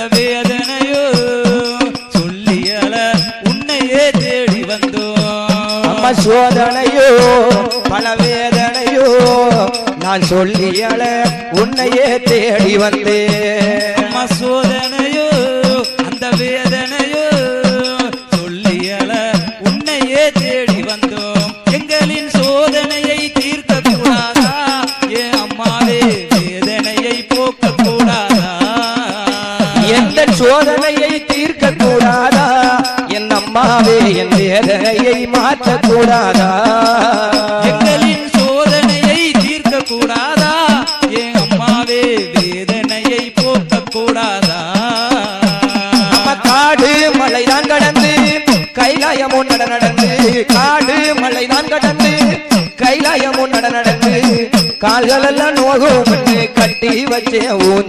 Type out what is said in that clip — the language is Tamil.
அந்த வேதனையோ சொல்லியல உன்னையே தேடி வந்தோம் அம்மா சோதனையோ பல வேதனையோ நான் சொல்லியல உன்னையே தேடி வந்தேன் அம்மா சோதனையோ அந்த வேதனையோ சொல்லியல உன்னையே தேடி வந்தோம் எங்களின் சோதனையை தீர்க்க கூடாதா ஏ அம்மாவே வேதனையை போக்க கூடாதா எந்த சோதனையை தீர்க்க கூடாதா என் அம்மாவே என் வேதனையை மாற்ற கூடாதா எங்களின் சோதனையை தீர்க்க கூடாதா ஏ அம்மாவே வேதனையை போக்க கூடாதா காடு மலைதான் கடந்து கைலாயம் நடந்து காடு மலைதான் கடந்து கைலாயம் நடந்து கால்களெல்லாம் நோகும் கட்டி வச்சே